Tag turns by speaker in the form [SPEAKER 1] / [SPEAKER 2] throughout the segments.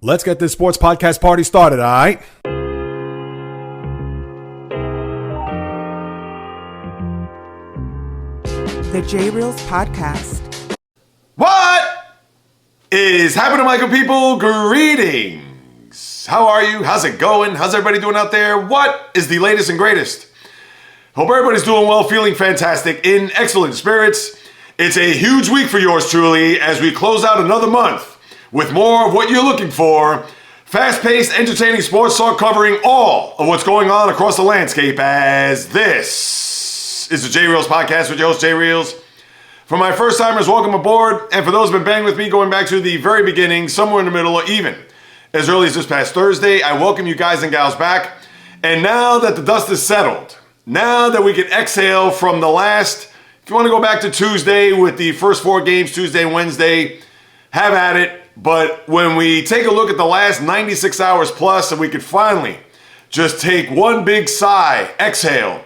[SPEAKER 1] Let's get this sports podcast party started, all right?
[SPEAKER 2] The JAYREELZ podcast.
[SPEAKER 3] What is happening, Michael people? Greetings. How are you? How's it going? How's everybody doing out there? What is the latest and greatest? Hope everybody's doing well, feeling fantastic, in excellent spirits. It's a huge week for yours truly as we close out another month with more of what you're looking for. Fast-paced, entertaining sports talk covering all of what's going on across the landscape, as this is the JAYREELZ podcast with your host, JAYREELZ. For my first-timers, welcome aboard. And for those who've been banging with me going back to the very beginning, somewhere in the middle, or even as early as this past Thursday, I welcome you guys and gals back. And now that the dust is settled, now that we can exhale from the last, if you want to go back to Tuesday with the first 4 games, Tuesday and Wednesday, have at it. But when we take a look at the last 96 hours plus, and we could finally just take one big sigh, exhale,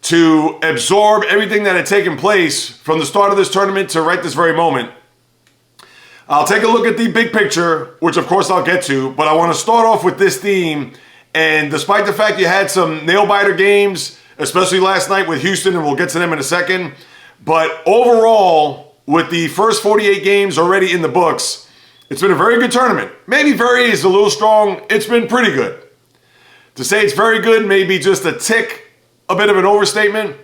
[SPEAKER 3] to absorb everything that had taken place from the start of this tournament to right this very moment, I'll take a look at the big picture, which of course I'll get to, but I want to start off with this theme. And despite the fact you had some nail-biter games, especially last night with Houston, and we'll get to them in a second, but overall, with the first 48 games already in the books, it's been a very good tournament. Maybe very is a little strong. It's been pretty good. To say it's very good may be just a bit of an overstatement,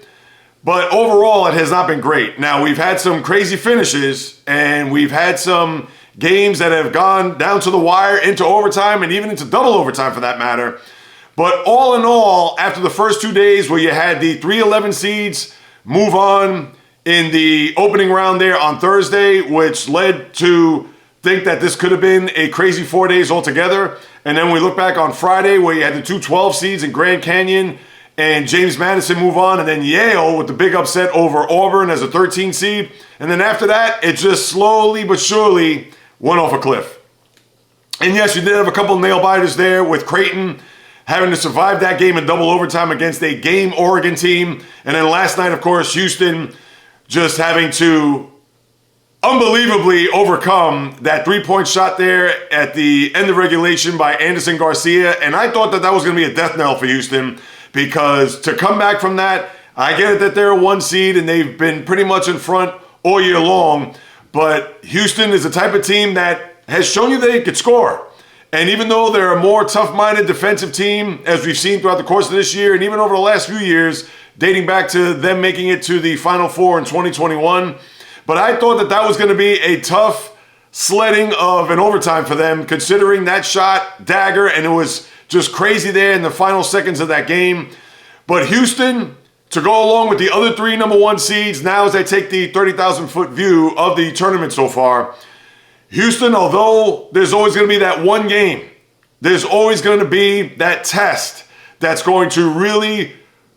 [SPEAKER 3] but overall it has not been great. Now, we've had some crazy finishes, and we've had some games that have gone down to the wire, into overtime, and even into double overtime for that matter. But all in all, after the first 2 days where you had the 3-11 seeds move on in the opening round there on Thursday, which led to think that this could have been a crazy 4 days altogether. And then we look back on Friday where you had the 2 12 seeds in Grand Canyon and James Madison move on, and then Yale with the big upset over Auburn as a 13 seed. And then after that, it just slowly but surely went off a cliff. And yes, you did have a couple nail biters there with Creighton having to survive that game in double overtime against a game Oregon team. And then last night, of course, Houston just having to unbelievably overcome that 3-point shot there at the end of regulation by Anderson Garcia. And I thought that that was going to be a death knell for Houston, because to come back from that, I get it that they're a 1 seed and they've been pretty much in front all year long, but Houston is the type of team that has shown you they could score. And even though they're a more tough-minded defensive team, as we've seen throughout the course of this year and even over the last few years, dating back to them making it to the Final Four in 2021, but I thought that that was going to be a tough sledding of an overtime for them, considering that shot dagger, and it was just crazy there in the final seconds of that game. But Houston, to go along with the other 3 number 1 seeds, now as they take the 30,000-foot view of the tournament so far, Houston, although there's always going to be that one game, there's always going to be that test that's going to really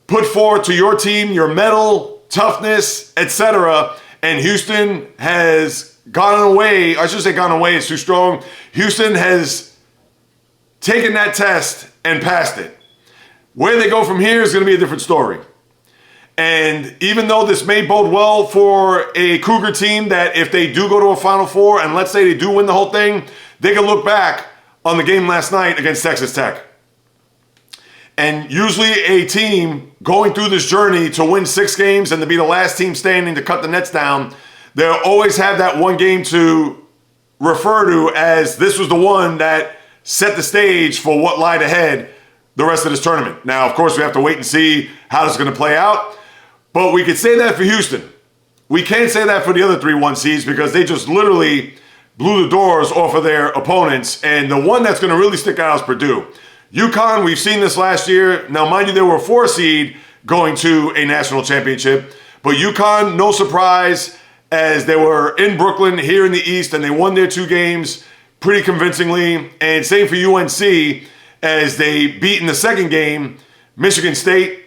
[SPEAKER 3] put forth to your team your mettle, toughness, etc. And Houston has gone away. I should say gone away is too strong. Houston has taken that test and passed it. Where they go from here is going to be a different story. And even though this may bode well for a Cougar team that if they do go to a Final Four, and let's say they do win the whole thing, they can look back on the game last night against Texas Tech. And usually a team going through this journey to win 6 games and to be the last team standing to cut the nets down, they'll always have that one game to refer to as this was the one that set the stage for what lied ahead the rest of this tournament. Now, of course, we have to wait and see how this is going to play out. But we could say that for Houston. We can't say that for the other 3 1 seeds, because they just literally blew the doors off of their opponents. And the one that's going to really stick out is Purdue. UCONN, we've seen this last year. Now, mind you, they were a 4 seed going to a national championship. But UCONN, no surprise, as they were in Brooklyn here in the East, and they won their 2 games pretty convincingly. And same for UNC, as they beat in the second game Michigan State.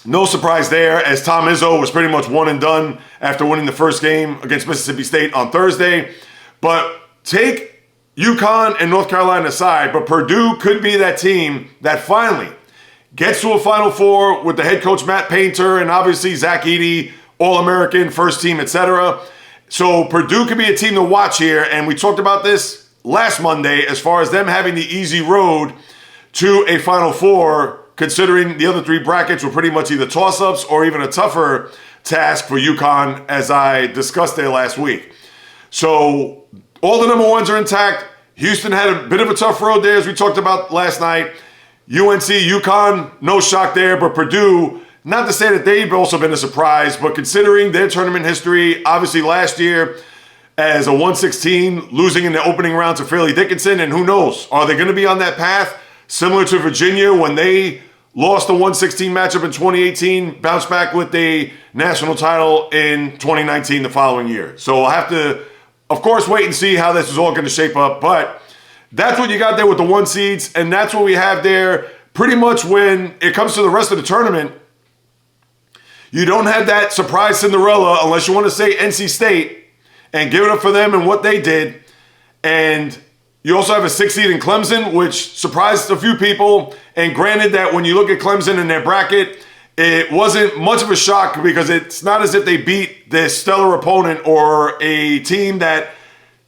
[SPEAKER 3] No surprise there, as Tom Izzo was pretty much one and done after winning the first game against Mississippi State on Thursday. But take UConn and North Carolina aside, but Purdue could be that team that finally gets to a Final Four with the head coach Matt Painter and obviously Zach Edey, All-American, first team, etc. So Purdue could be a team to watch here, and we talked about this last Monday as far as them having the easy road to a Final Four, considering the other three brackets were pretty much either toss-ups or even a tougher task for UConn, as I discussed there last week. So all the number ones are intact. Houston had a bit of a tough road there, as we talked about last night. UNC, UConn, no shock there, but Purdue, not to say that they've also been a surprise, but considering their tournament history, obviously last year as a 116, losing in the opening round to Fairleigh Dickinson, and who knows, are they going to be on that path similar to Virginia when they lost the 116 matchup in 2018, bounced back with the national title in 2019 the following year. So we'll have to, of course, wait and see how this is all going to shape up, but that's what you got there with the one seeds, and that's what we have there pretty much when it comes to the rest of the tournament. You don't have that surprise Cinderella unless you want to say NC State and give it up for them and what they did. And you also have a 6 seed in Clemson, which surprised a few people. And granted that when you look at Clemson in their bracket, it wasn't much of a shock because it's not as if they beat this stellar opponent or a team that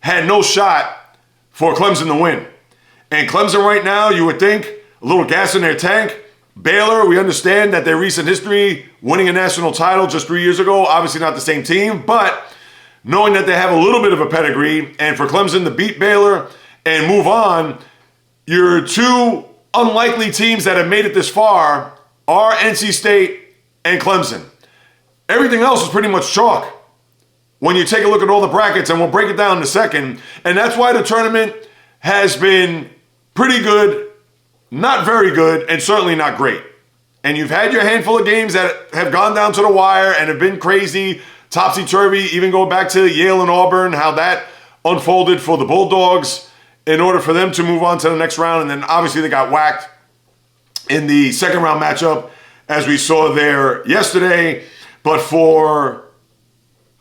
[SPEAKER 3] had no shot for Clemson to win. And Clemson right now, you would think, a little gas in their tank. Baylor, we understand that their recent history, winning a national title just 3 years ago, obviously not the same team, but knowing that they have a little bit of a pedigree, and for Clemson to beat Baylor and move on, your two unlikely teams that have made it this far are NC State and Clemson. Everything else is pretty much chalk when you take a look at all the brackets, and we'll break it down in a second. And that's why the tournament has been pretty good, not very good, and certainly not great. And you've had your handful of games that have gone down to the wire and have been crazy, topsy-turvy, even go back to Yale and Auburn, how that unfolded for the Bulldogs in order for them to move on to the next round. And then obviously they got whacked in the second round matchup, as we saw there yesterday. But for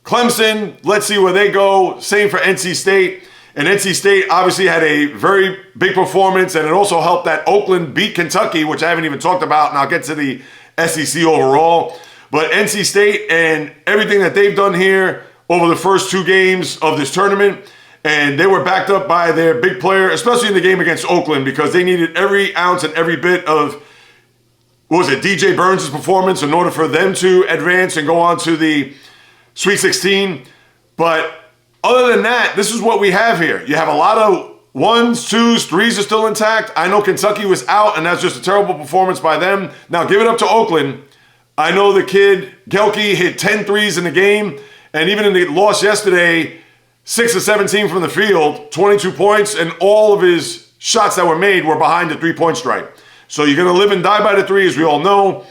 [SPEAKER 3] Clemson, let's see where they go. Same for NC State. And NC State obviously had a very big performance, and it also helped that Oakland beat Kentucky, which I haven't even talked about, and I'll get to the SEC overall. But NC State and everything that they've done here over the first two games of this tournament, and they were backed up by their big player, especially in the game against Oakland, because they needed every ounce and every bit of, DJ Burns' performance in order for them to advance and go on to the Sweet 16. But other than that, this is what we have here. You have a lot of ones, twos, threes are still intact. I know Kentucky was out, and that's just a terrible performance by them. Now, give it up to Oakland. I know the kid, Gelke, hit 10 threes in the game, and even in the loss yesterday, 6 of 17 from the field, 22 points, and all of his shots that were made were behind the three-point stripe. So you're going to live and die by the three, as we all know.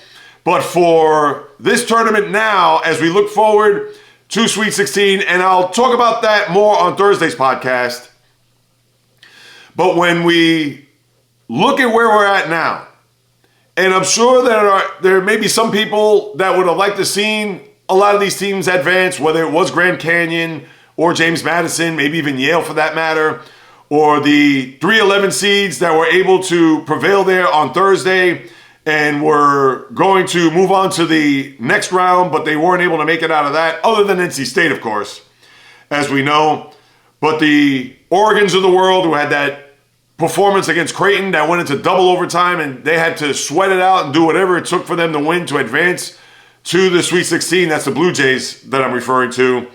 [SPEAKER 3] But for this tournament now, as we look forward to Sweet 16, and I'll talk about that more on Thursday's podcast. But when we look at where we're at now, and I'm sure there may be some people that would have liked to seen a lot of these teams advance, whether it was Grand Canyon or James Madison, maybe even Yale for that matter, or the 3-11 seeds that were able to prevail there on Thursday and were going to move on to the next round, but they weren't able to make it out of that, other than NC State, of course, as we know. But the Oregons of the world, who had that performance against Creighton that went into double overtime, and they had to sweat it out and do whatever it took for them to win to advance to the Sweet 16. That's the Blue Jays that I'm referring to.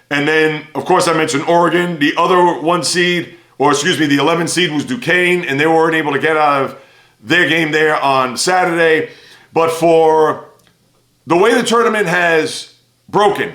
[SPEAKER 3] And then, of course, I mentioned Oregon. The other the 11 seed was Duquesne, and they weren't able to get out of their game there on Saturday. But for the way the tournament has broken,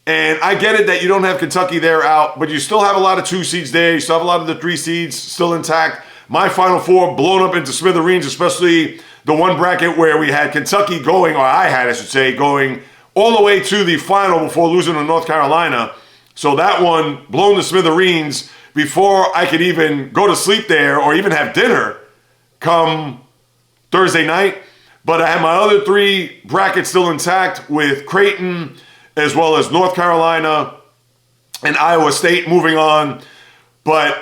[SPEAKER 3] and I get it that you don't have Kentucky there out, but you still have a lot of 2 seeds there. You still have a lot of the 3 seeds still intact. My Final Four blown up into smithereens, especially the one bracket where we had Kentucky going, or I had, I should say, going all the way to the final before losing to North Carolina. So that one blown to smithereens before I could even go to sleep there or even have dinner come Thursday night. But I had my other 3 brackets still intact with Creighton as well as North Carolina and Iowa State moving on. But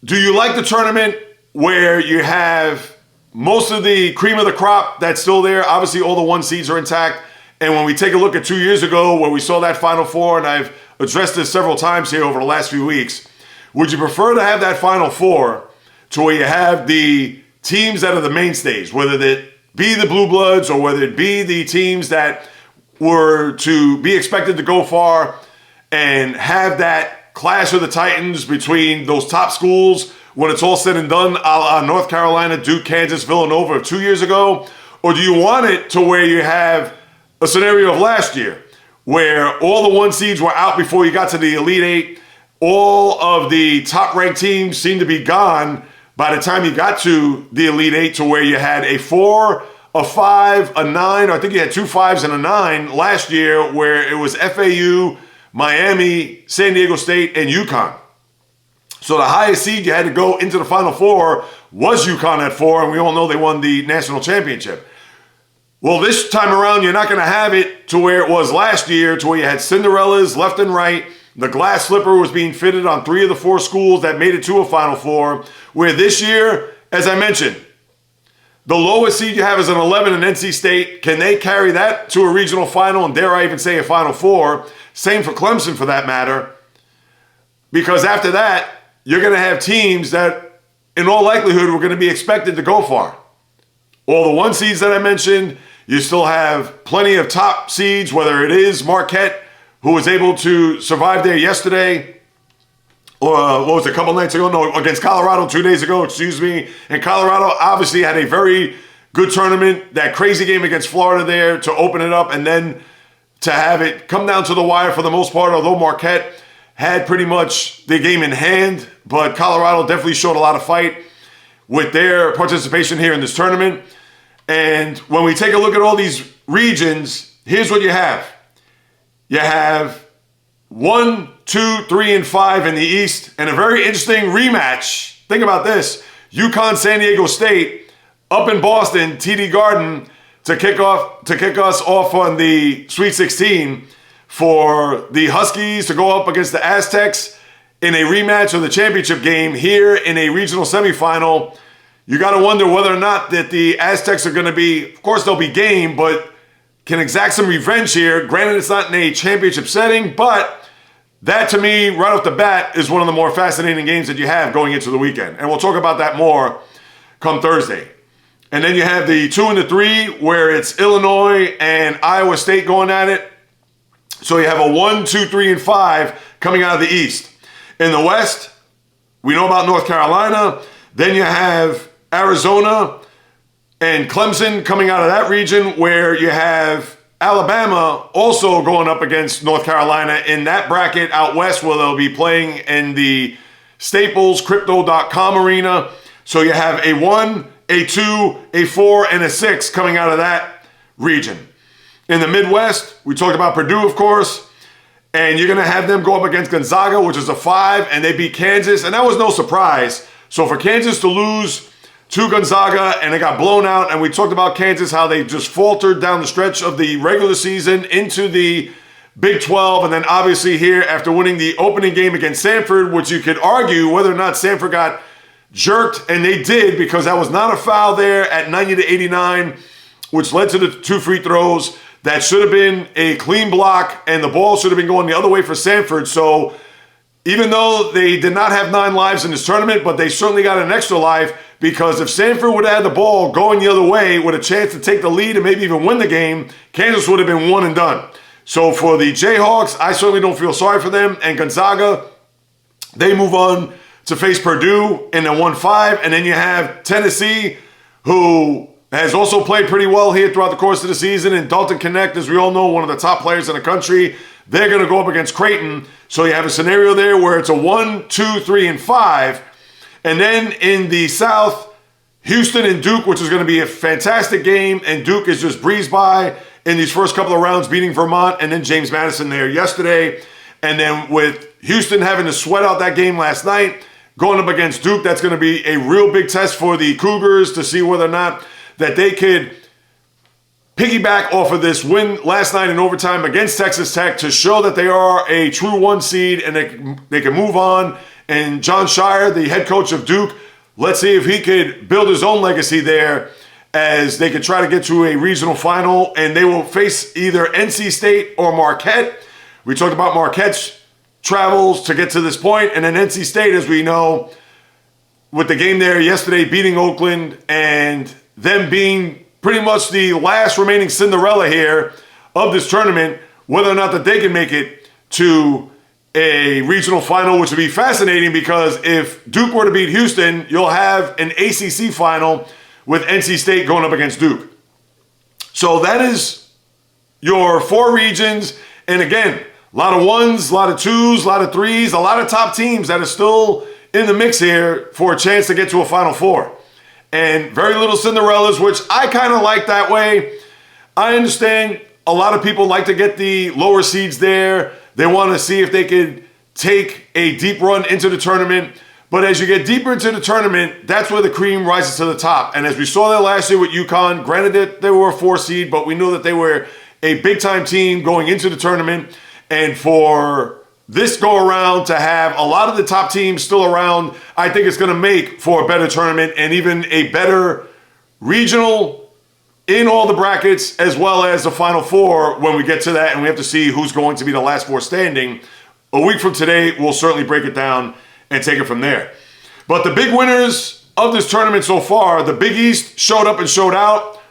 [SPEAKER 3] do you like the tournament where you have most of the cream of the crop that's still there? Obviously, all the 1 seeds are intact. And when we take a look at 2 years ago where we saw that Final Four, and I've addressed this several times here over the last few weeks, Would you prefer to have that Final Four to where you have the teams that are the mainstays, whether it be the Blue Bloods or whether it be the teams that were to be expected to go far, and have that clash of the Titans between those top schools when it's all said and done, a la North Carolina, Duke, Kansas, Villanova of 2 years ago? Or do you want it to where you have a scenario of last year where all the 1 seeds were out before you got to the Elite Eight, all of the top-ranked teams seemed to be gone by the time you got to the Elite Eight, to where you had a 4, a 5, a 9, or I think you had 2 5s and a 9 last year, where it was FAU, Miami, San Diego State, and UConn. So the highest seed you had to go into the Final Four was UConn at 4, and we all know they won the national championship. Well, this time around, you're not going to have it to where it was last year, to where you had Cinderellas left and right. The glass slipper was being fitted on 3 of the 4 schools that made it to a Final Four, where this year, as I mentioned, the lowest seed you have is an 11 in NC State. Can they carry that to a regional final, and dare I even say a Final Four? Same for Clemson, for that matter. Because after that, you're going to have teams that, in all likelihood, were going to be expected to go far. All the 1 seeds that I mentioned, you still have plenty of top seeds, whether it is Marquette, who was able to survive there yesterday, or what was it, a couple nights ago? No, against Colorado 2 days ago, excuse me. And Colorado obviously had a very good tournament, that crazy game against Florida there to open it up, and then to have it come down to the wire for the most part, although Marquette had pretty much the game in hand, but Colorado definitely showed a lot of fight with their participation here in this tournament. And when we take a look at all these regions, here's what you have. You have 1, 2, 3, and 5 in the East, and a very interesting rematch. Think about this. UConn, San Diego State, up in Boston, TD Garden, to kick us off on the Sweet 16 for the Huskies to go up against the Aztecs in a rematch of the championship game here in a regional semifinal. You got to wonder whether or not that the Aztecs are going to be, of course they'll be game, but can exact some revenge here. Granted, it's not in a championship setting, but that to me, right off the bat, is one of the more fascinating games that you have going into the weekend. And we'll talk about that more come Thursday. And then you have the 2 and the 3, where it's Illinois and Iowa State going at it. So you have a 1, 2, 3, and 5 coming out of the East. In the West, we know about North Carolina. Then you have Arizona and Clemson coming out of that region, where you have Alabama also going up against North Carolina in that bracket out west, where they'll be playing in the Staples Crypto.com arena. So you have a 1, a 2, a 4, and a 6 coming out of that region. In the Midwest, we talked about Purdue, of course, and you're going to have them go up against Gonzaga, which is a 5, and they beat Kansas, and that was no surprise. So for Kansas to lose to Gonzaga, and they got blown out, and we talked about Kansas, how they just faltered down the stretch of the regular season into the Big 12, and then obviously here after winning the opening game against Samford, which you could argue whether or not Samford got jerked, and they did, because that was not a foul there at 90-89, which led to the 2 free throws. That should have been a clean block, and the ball should have been going the other way for Samford. So even though they did not have 9 lives in this tournament, but they certainly got an extra life, because if Samford would have had the ball going the other way with a chance to take the lead and maybe even win the game, Kansas would have been 1 and done. So for the Jayhawks, I certainly don't feel sorry for them. And Gonzaga, they move on to face Purdue in the 1-5. And then you have Tennessee, who has also played pretty well here throughout the course of the season. And Dalton Knecht, as we all know, one of the top players in the country. They're going to go up against Creighton. So you have a scenario there where it's a 1, 2, 3, and 5. And then in the South, Houston and Duke, which is going to be a fantastic game. And Duke is just breezed by in these first couple of rounds, beating Vermont and then James Madison there yesterday. And then with Houston having to sweat out that game last night, going up against Duke, that's going to be a real big test for the Cougars to see whether or not that they could piggyback off of this win last night in overtime against Texas Tech to show that they are a true 1 seed and they can move on. And John Shire, the head coach of Duke, let's see if he could build his own legacy there, as they could try to get to a regional final, and they will face either NC State or Marquette. We talked about Marquette's travels to get to this point. And then NC State, as we know, with the game there yesterday, beating Oakland and them being pretty much the last remaining Cinderella here of this tournament, whether or not that they can make it to a regional final, which would be fascinating because if Duke were to beat Houston, you'll have an ACC final with NC State going up against Duke. So that is your 4 regions. And again, a lot of 1s, a lot of 2s, a lot of 3s, a lot of top teams that are still in the mix here for a chance to get to a Final Four. And very little Cinderellas, which I kind of like that way. I understand a lot of people like to get the lower seeds there. They want to see if they could take a deep run into the tournament. But as you get deeper into the tournament, that's where the cream rises to the top. And as we saw that last year with UConn, granted that they were a 4 seed, but we knew that they were a big-time team going into the tournament. And for this go-around to have a lot of the top teams still around, I think it's going to make for a better tournament and even a better regional in all the brackets, as well as the Final Four when we get to that, and we have to see who's going to be the last 4 standing. A week from today, we'll certainly break it down and take it from there. But the big winners of this tournament so far, the Big East showed up and showed out.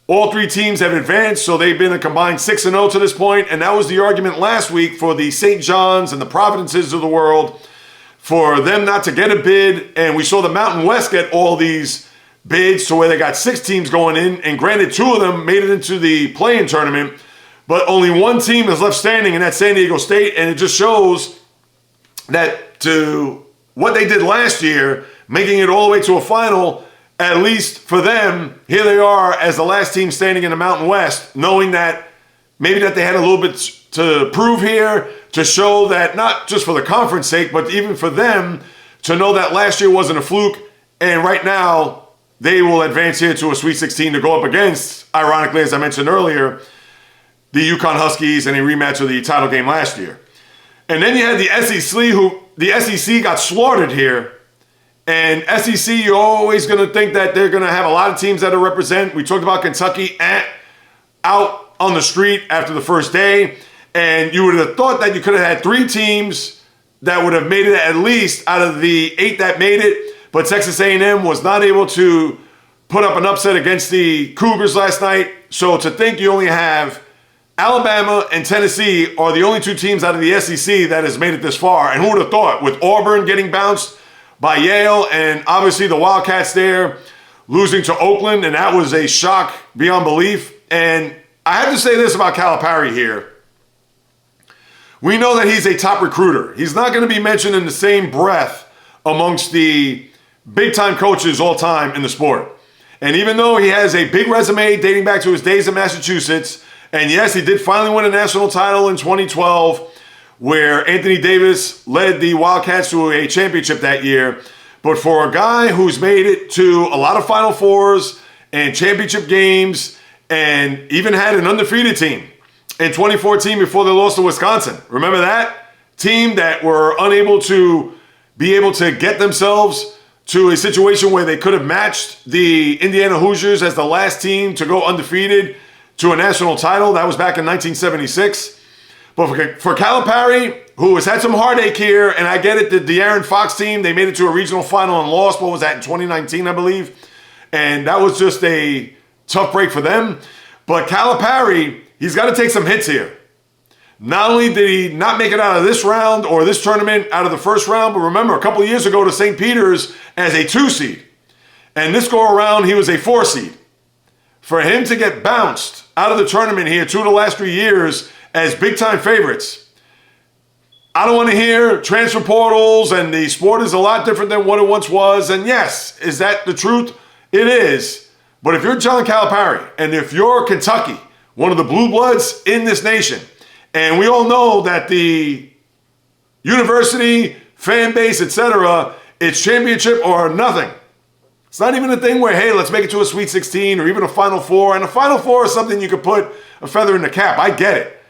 [SPEAKER 3] All 3 teams have advanced, so they've been a combined 6-0 to this point, and that was the argument last week for the St. John's and the Providences of the world, for them not to get a bid, and we saw the Mountain West get all these bids to where they got 6 teams going in, and granted 2 of them made it into the play-in tournament, but only 1 team is left standing, and that's San Diego State, and it just shows that to what they did last year, making it all the way to a final, at least for them, here they are as the last team standing in the Mountain West, knowing that maybe that they had a little bit to prove here, to show that not just for the conference sake, but even for them to know that last year wasn't a fluke. And right now, they will advance here to a Sweet 16 to go up against, ironically, as I mentioned earlier, the UConn Huskies in a rematch of the title game last year. And then you had the SEC got slaughtered here. And SEC, you're always going to think that they're going to have a lot of teams that are represent. We talked about Kentucky out on the street after the first day. And you would have thought that you could have had 3 teams that would have made it at least out of the 8 that made it. But Texas A&M was not able to put up an upset against the Cougars last night. So to think you only have Alabama and Tennessee are the only 2 teams out of the SEC that has made it this far. And who would have thought, with Auburn getting bounced by Yale, and obviously the Wildcats there losing to Oakland, and that was a shock beyond belief. And I have to say this about Calipari here. We know that he's a top recruiter. He's not going to be mentioned in the same breath amongst the big-time coaches all time in the sport. And even though he has a big resume dating back to his days in Massachusetts, and yes, he did finally win a national title in 2012, where Anthony Davis led the Wildcats to a championship that year. But for a guy who's made it to a lot of Final Fours and championship games and even had an undefeated team in 2014 before they lost to Wisconsin. Remember that? Team that were unable to be able to get themselves to a situation where they could have matched the Indiana Hoosiers as the last team to go undefeated to a national title. That was back in 1976. But for Calipari, who has had some heartache here, and I get it, the De'Aaron Fox team, they made it to a regional final and lost. What was that, in 2019, I believe? And that was just a tough break for them. But Calipari, he's got to take some hits here. Not only did he not make it out of this round or this tournament out of the first round, but remember, a couple of years ago to St. Peter's as a 2 seed. And this go around, he was a 4 seed. For him to get bounced out of the tournament here 2 of the last 3 years as big-time favorites, I don't want to hear transfer portals and the sport is a lot different than what it once was. And yes, is that the truth? It is. But if you're John Calipari and if you're Kentucky, one of the blue bloods in this nation, and we all know that the university, fan base, etc., it's championship or nothing. It's not even a thing where, hey, let's make it to a Sweet 16 or even a Final Four. And a Final Four is something you could put a feather in the cap. I get it.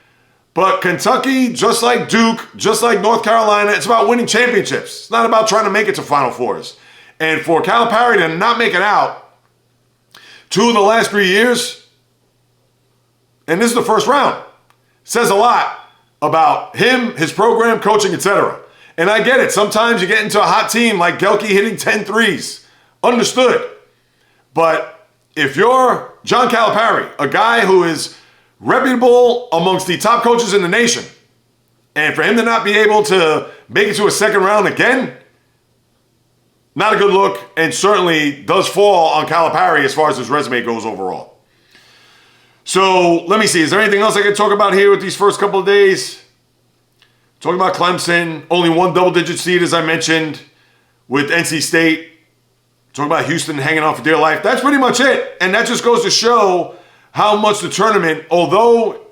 [SPEAKER 3] But Kentucky, just like Duke, just like North Carolina, it's about winning championships. It's not about trying to make it to Final Fours. And for Calipari to not make it out 2 of the last 3 years, and this is the first round, says a lot about him, his program, coaching, etc. And I get it. Sometimes you get into a hot team like Gelke hitting 10 threes. Understood. But if you're John Calipari, a guy who is reputable amongst the top coaches in the nation, and for him to not be able to make it to a second round again, not a good look, and certainly does fall on Calipari as far as his resume goes overall. So let me see. Is there anything else I can talk about here with these first couple of days? Talking about Clemson, only one double-digit seed, as I mentioned, with NC State. Talking about Houston hanging on for dear life. That's pretty much it. And that just goes to show how much the tournament, although,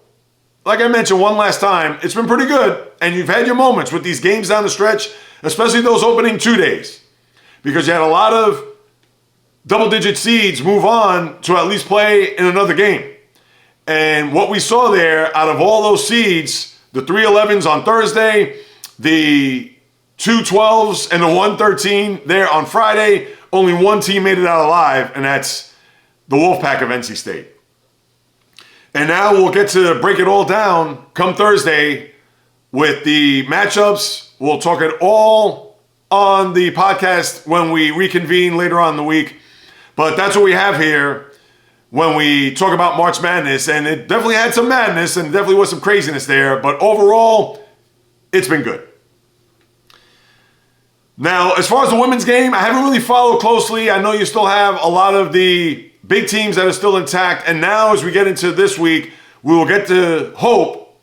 [SPEAKER 3] like I mentioned one last time, it's been pretty good. And you've had your moments with these games down the stretch, especially those opening 2 days. Because you had a lot of double-digit seeds move on to at least play in another game. And what we saw there, out of all those seeds, the 3-11s on Thursday, the 2-12s, and the 1-13 there on Friday, only one team made it out alive, and that's the Wolfpack of NC State. And now we'll get to break it all down come Thursday with the matchups. We'll talk it all on the podcast when we reconvene later on in the week. But that's what we have here when we talk about March Madness, and it definitely had some madness and definitely was some craziness there, but overall, it's been good. Now, as far as the women's game, I haven't really followed closely. I know you still have a lot of the big teams that are still intact, and now as we get into this week, we will get to hope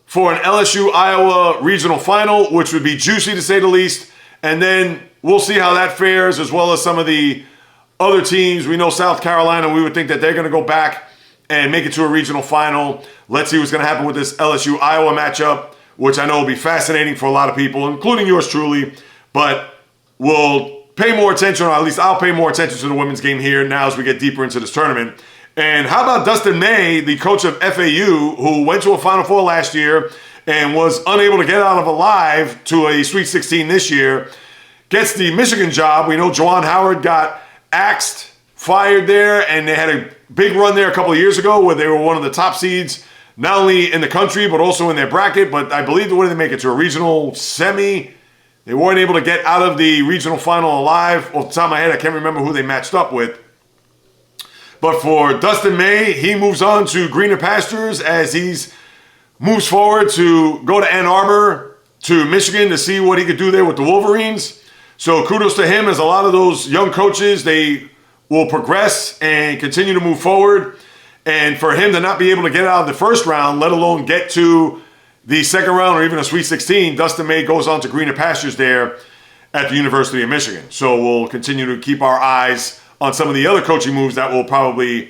[SPEAKER 3] for an LSU-Iowa regional final, which would be juicy to say the least, and then we'll see how that fares, as well as some of the other teams. We know South Carolina, we would think that they're going to go back and make it to a regional final. Let's see what's going to happen with this LSU-Iowa matchup, which I know will be fascinating for a lot of people, including yours truly. But we'll pay more attention, or at least I'll pay more attention to the women's game here now as we get deeper into this tournament. And how about Dustin May, the coach of FAU, who went to a Final Four last year and was unable to get out of alive to a Sweet 16 this year, gets the Michigan job. We know Juwan Howard got axed, fired there, and they had a big run there a couple of years ago where they were one of the top seeds, not only in the country, but also in their bracket. But I believe they wanted to make it to a regional semi. They weren't able to get out of the regional final alive. Off the top of my head, I can't remember who they matched up with. But for Dustin May, he moves on to greener pastures as he moves forward to go to Ann Arbor, to Michigan, to see what he could do there with the Wolverines. So kudos to him, as a lot of those young coaches, they will progress and continue to move forward. And for him to not be able to get out of the first round, let alone get to the second round or even a Sweet 16, Dustin May goes on to greener pastures there at the University of Michigan. So we'll continue to keep our eyes on some of the other coaching moves that will probably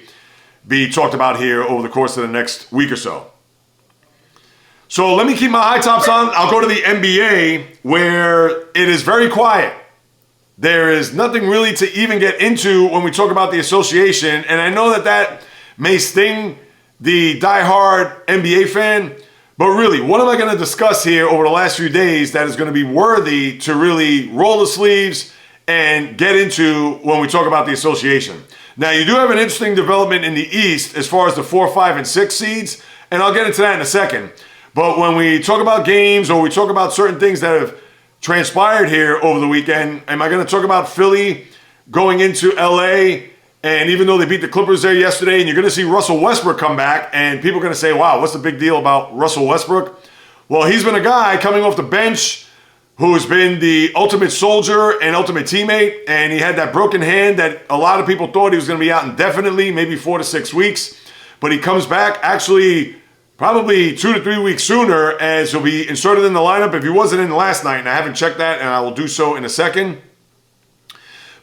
[SPEAKER 3] be talked about here over the course of the next week or so. So let me keep my high tops on. I'll go to the NBA, where it is very quiet. There is nothing really to even get into when we talk about the association. And I know that that may sting the diehard NBA fan, but really, what am I going to discuss here over the last few days that is going to be worthy to really roll the sleeves and get into when we talk about the association? Now, you do have an interesting development in the East as far as the 4, 5, and 6 seeds, and I'll get into that in a second. But when we talk about games, or we talk about certain things that have transpired here over the weekend, am I going to talk about Philly going into LA? And even though they beat the Clippers there yesterday, and you're going to see Russell Westbrook come back, and people are going to say, wow, what's the big deal about Russell Westbrook? Well, he's been a guy coming off the bench who's been the ultimate soldier and ultimate teammate, and he had that broken hand that a lot of people thought he was going to be out indefinitely, maybe 4 to 6 weeks. But he comes back actually probably 2 to 3 weeks sooner, as he'll be inserted in the lineup if he wasn't in last night, and I haven't checked that, and I will do so in a second.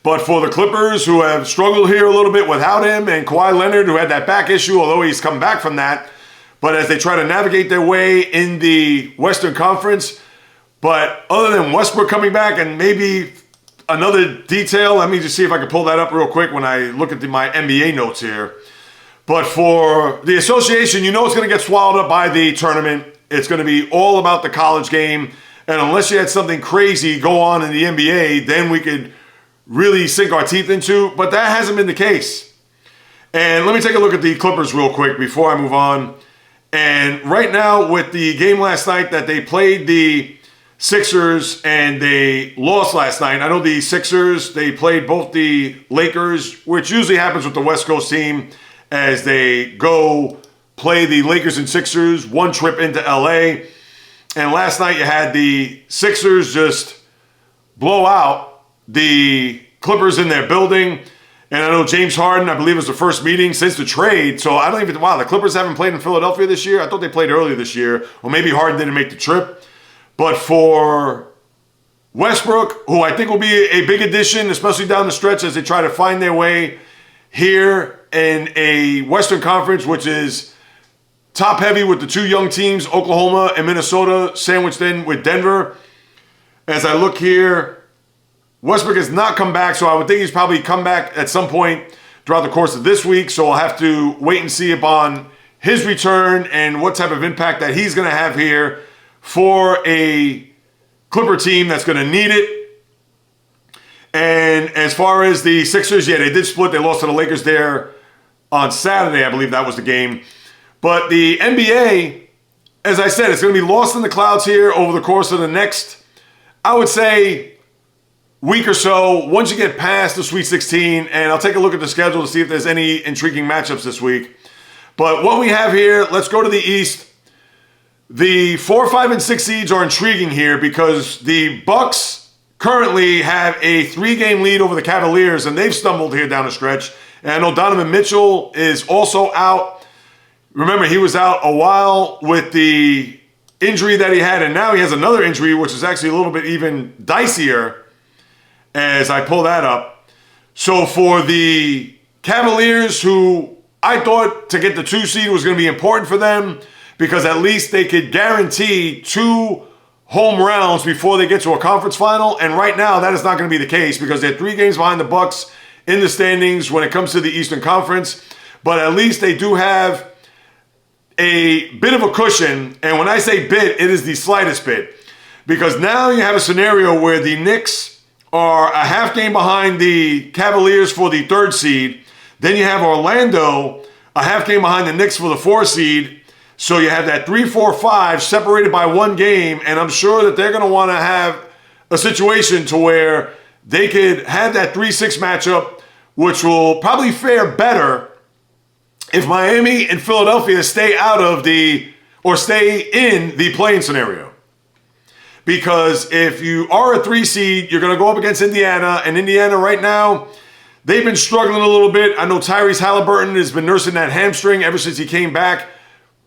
[SPEAKER 3] But for the Clippers, who have struggled here a little bit without him, and Kawhi Leonard, who had that back issue, although he's come back from that, but as they try to navigate their way in the Western Conference. But other than Westbrook coming back, and maybe another detail, let me just see if I can pull that up real quick when I look at my NBA notes here. But for the association, you know it's going to get swallowed up by the tournament. It's going to be all about the college game. And unless you had something crazy go on in the NBA, then we could really sink our teeth into. But that hasn't been the case. And let me take a look at the Clippers real quick before I move on. And right now, with the game last night that they played the Sixers and they lost last night. I know the Sixers, they played both the Lakers, which usually happens with the West Coast team as they go play the Lakers and Sixers, one trip into LA. And last night you had the Sixers just blow out the Clippers in their building. And I know James Harden, I believe, was the first meeting since the trade. So I don't even, wow, the Clippers haven't played in Philadelphia this year? I thought they played earlier this year. Or maybe Harden didn't make the trip. But for Westbrook, who I think will be a big addition, especially down the stretch as they try to find their way here in a Western Conference, which is top heavy with the two young teams, Oklahoma and Minnesota, sandwiched in with Denver. As I look here, Westbrook has not come back, so I would think he's probably come back at some point throughout the course of this week. So I'll have to wait and see upon his return and what type of impact that he's going to have here for a Clipper team that's going to need it. And as far as the Sixers, yeah, they did split. They lost to the Lakers there on Saturday. I believe that was the game. But the NBA, as I said, it's going to be lost in the clouds here over the course of the next, I would say, week or so, once you get past the Sweet 16, and I'll take a look at the schedule to see if there's any intriguing matchups this week. But what we have here, let's go to the East. The 4, 5, and 6 seeds are intriguing here because the Bucks currently have a 3-game lead over the Cavaliers, and they've stumbled here down the stretch. And I know Donovan Mitchell is also out. Remember, he was out a while with the injury that he had, and now he has another injury, which is actually a little bit even dicier as I pull that up. So for the Cavaliers, who I thought to get the 2 seed was going to be important for them because at least they could guarantee 2 home rounds before they get to a conference final. And right now, that is not going to be the case because they're 3 games behind the Bucks in the standings when it comes to the Eastern Conference. But at least they do have a bit of a cushion. And when I say bit, it is the slightest bit. Because now you have a scenario where the Knicks are a half game behind the Cavaliers for the 3rd seed. Then you have Orlando a half game behind the Knicks for the 4th seed. So you have that 3, 4, 5 separated by 1 game. And I'm sure that they're going to want to have a situation to where they could have that 3-6 matchup, which will probably fare better if Miami and Philadelphia stay out of stay in the play-in scenario. Because if you are a 3 seed, you're going to go up against Indiana. And Indiana right now, they've been struggling a little bit. I know Tyrese Halliburton has been nursing that hamstring ever since he came back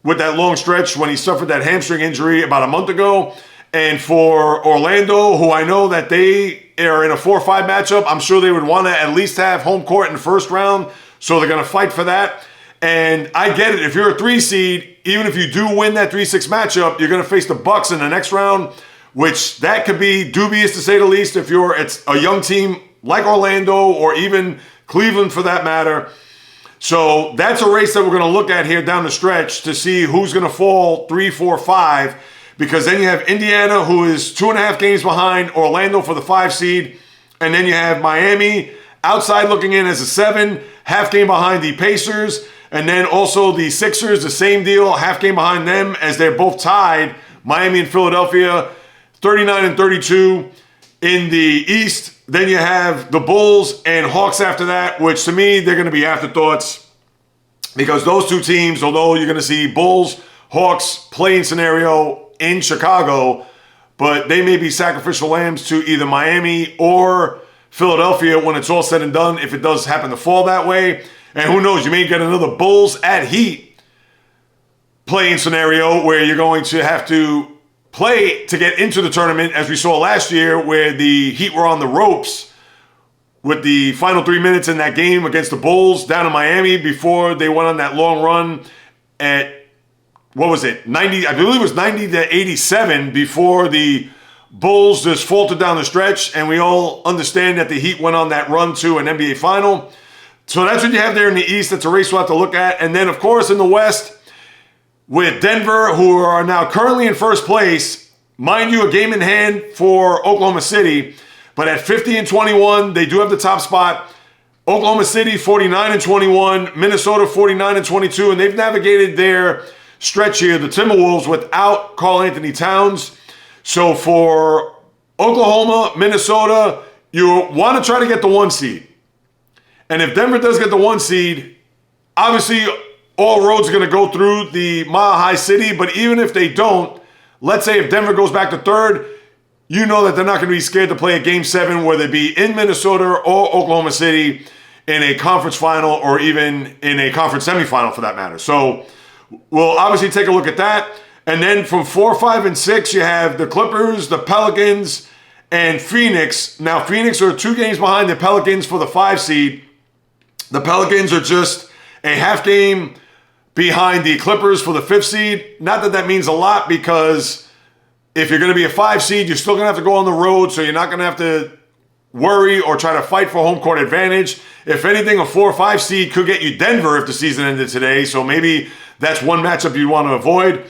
[SPEAKER 3] with that long stretch when he suffered that hamstring injury about a month ago. And for Orlando, who I know that they are in a 4-5 matchup, I'm sure they would want to at least have home court in the first round. So they're going to fight for that. And I get it. If you're a 3 seed, even if you do win that 3-6 matchup, you're going to face the Bucks in the next round, which that could be dubious to say the least if it's a young team like Orlando or even Cleveland for that matter. So that's a race that we're going to look at here down the stretch to see who's going to fall 3, 4, 5, because then you have Indiana, who is 2.5 games behind Orlando for the 5 seed, and then you have Miami outside looking in as a 7, half game behind the Pacers, and then also the Sixers, the same deal, half game behind them as they're both tied, Miami and Philadelphia, 39 and 32 in the East. Then you have the Bulls and Hawks after that, which to me, they're going to be afterthoughts because those 2 teams, although you're going to see Bulls, Hawks playing scenario in Chicago, but they may be sacrificial lambs to either Miami or Philadelphia when it's all said and done, if it does happen to fall that way. And who knows, you may get another Bulls at Heat playing scenario where you're going to have to play to get into the tournament, as we saw last year where the Heat were on the ropes with the final 3 minutes in that game against the Bulls down in Miami before they went on that long run at, 90, I believe it was 90 to 87 before the Bulls just faltered down the stretch, and we all understand that the Heat went on that run to an NBA final. So that's what you have there in the East. That's a race we'll have to look at. And then, of course, in the West, with Denver, who are now currently in first place, mind you, a game in hand for Oklahoma City, but at 50 and 21, they do have the top spot. Oklahoma City, 49 and 21, Minnesota, 49 and 22, and they've navigated their stretch here, the Timberwolves without Karl-Anthony Towns. So for Oklahoma, Minnesota, you want to try to get the 1 seed. And if Denver does get the 1 seed, obviously all roads are going to go through the Mile High City. But even if they don't, let's say if Denver goes back to 3rd, you know that they're not going to be scared to play a Game 7, whether it be in Minnesota or Oklahoma City in a conference final or even in a conference semifinal for that matter. So we'll obviously take a look at that. And then from 4, 5, and 6, you have the Clippers, the Pelicans, and Phoenix. Now, Phoenix are 2 games behind the Pelicans for the 5 seed. The Pelicans are just a half game behind the Clippers for the 5th seed. Not that that means a lot, because if you're going to be a 5 seed, you're still going to have to go on the road, so you're not going to have to worry or try to fight for home court advantage. If anything, a 4 or 5 seed could get you Denver if the season ended today, so maybe that's one matchup you want to avoid.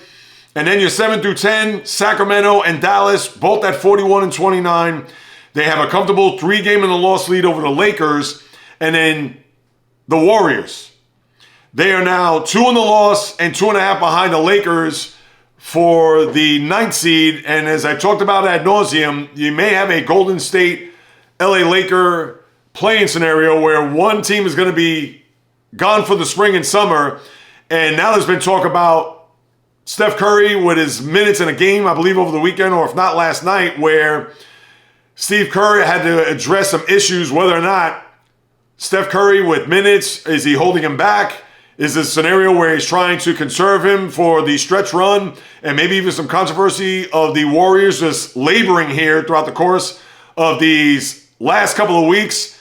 [SPEAKER 3] And then your 7 through 10, Sacramento and Dallas, both at 41 and 29. They have a comfortable 3-game-in-the-loss lead over the Lakers. And then the Warriors. They are now 2 in the loss and 2.5 behind the Lakers for the 9th seed. And as I talked about ad nauseum, you may have a Golden State LA Laker playing scenario where one team is going to be gone for the spring and summer. And now there's been talk about Steph Curry with his minutes in a game, I believe over the weekend, or if not last night, where Steve Kerr had to address some issues, whether or not Steph Curry with minutes, is he holding him back? Is this a scenario where he's trying to conserve him for the stretch run? And maybe even some controversy of the Warriors just laboring here throughout the course of these last couple of weeks,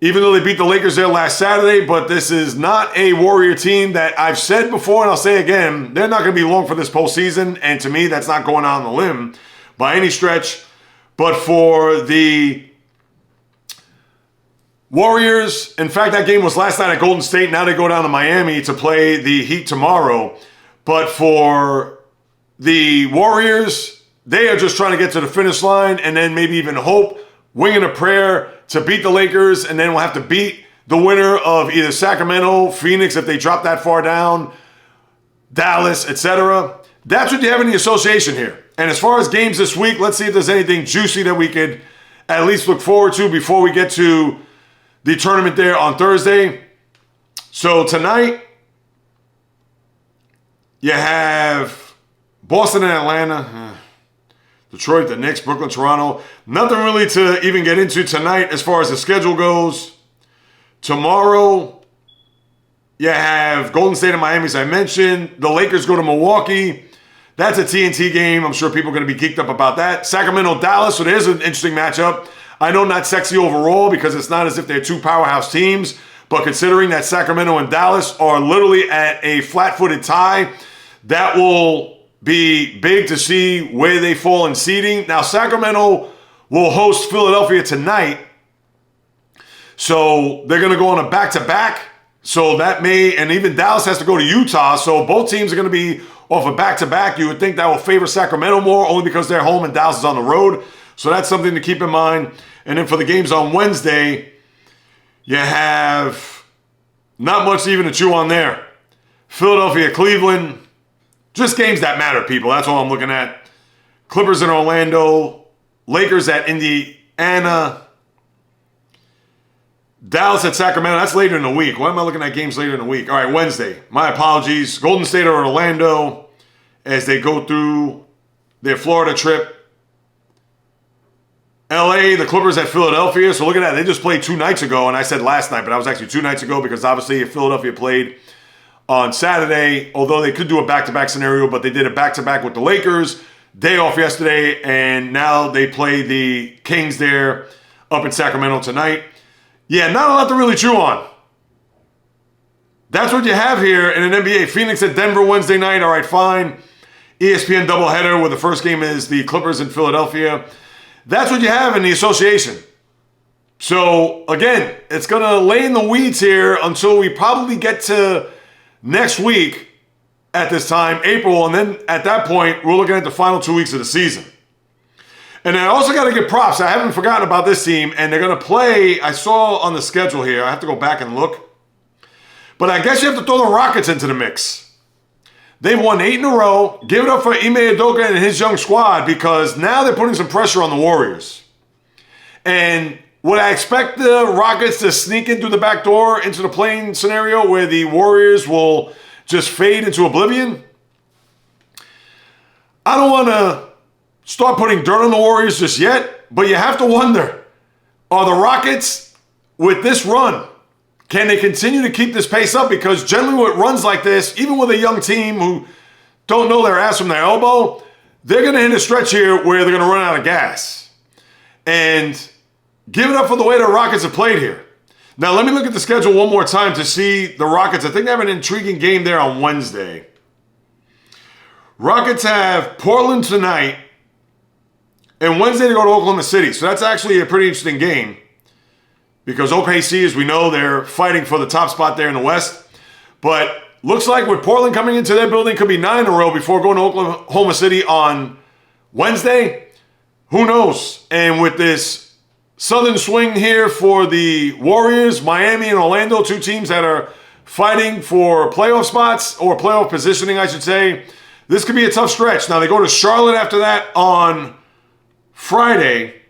[SPEAKER 3] even though they beat the Lakers there last Saturday. But this is not a Warrior team that I've said before, and I'll say again, they're not going to be long for this postseason. And to me, that's not going out on the limb by any stretch. But for the Warriors, in fact, that game was last night at Golden State. Now they go down to Miami to play the Heat tomorrow. But for the Warriors, they are just trying to get to the finish line and then maybe even hope, winging a prayer to beat the Lakers, and then we'll have to beat the winner of either Sacramento, Phoenix, if they drop that far down, Dallas, etc. That's what you have in the association here. And as far as games this week, let's see if there's anything juicy that we could at least look forward to before we get to the tournament there on Thursday. So tonight, you have Boston and Atlanta, Detroit, the Knicks, Brooklyn, Toronto. Nothing really to even get into tonight as far as the schedule goes. Tomorrow, you have Golden State and Miami, as I mentioned. The Lakers go to Milwaukee. That's a TNT game. I'm sure people are going to be geeked up about that. Sacramento, Dallas. So there's an interesting matchup. I know not sexy overall because it's not as if they're 2 powerhouse teams. But considering that Sacramento and Dallas are literally at a flat-footed tie, that will be big to see where they fall in seeding. Now, Sacramento will host Philadelphia tonight. So they're going to go on a back-to-back. So that may, and even Dallas has to go to Utah. So both teams are going to be off a back-to-back. You would think that will favor Sacramento more, only because they're home and Dallas is on the road. So that's something to keep in mind. And then for the games on Wednesday, you have not much even to chew on there. Philadelphia, Cleveland. Just games that matter, people. That's all I'm looking at. Clippers in Orlando. Lakers at Indiana. Dallas at Sacramento. That's later in the week. Why am I looking at games later in the week? All right, Wednesday. My apologies. Golden State or Orlando as they go through their Florida trip. LA, the Clippers at Philadelphia. So look at that. They just played 2 nights ago. And I said last night, but that was actually 2 nights ago because obviously Philadelphia played on Saturday, although they could do a back-to-back scenario, but they did a back-to-back with the Lakers. Day off yesterday, and now they play the Kings there up in Sacramento tonight. Yeah, not a lot to really chew on. That's what you have here in an NBA. Phoenix at Denver Wednesday night. All right, fine. ESPN doubleheader where the first game is the Clippers in Philadelphia. That's what you have in the association. So, again, it's going to lay in the weeds here until we probably get to next week at this time, April, and then at that point, we're looking at the final 2 weeks of the season. And I also got to give props. I haven't forgotten about this team, and they're going to play, I saw on the schedule here, I have to go back and look, but I guess you have to throw the Rockets into the mix. They've won 8 in a row. Give it up for Ime Udoka and his young squad because now they're putting some pressure on the Warriors. And would I expect the Rockets to sneak in through the back door into the play-in scenario where the Warriors will just fade into oblivion? I don't want to start putting dirt on the Warriors just yet, but you have to wonder, are the Rockets, with this run, can they continue to keep this pace up? Because generally with runs like this, even with a young team who don't know their ass from their elbow, they're going to hit a stretch here where they're going to run out of gas. And give it up for the way the Rockets have played here. Now, let me look at the schedule one more time to see the Rockets. I think they have an intriguing game there on Wednesday. Rockets have Portland tonight, and Wednesday they go to Oklahoma City. So that's actually a pretty interesting game because OKC, as we know, they're fighting for the top spot there in the West. But looks like with Portland coming into their building, could be 9 in a row before going to Oklahoma City on Wednesday. Who knows? And with this southern swing here for the Warriors, Miami and Orlando, 2 teams that are fighting for playoff spots or playoff positioning, I should say. This could be a tough stretch. Now, they go to Charlotte after that on Friday.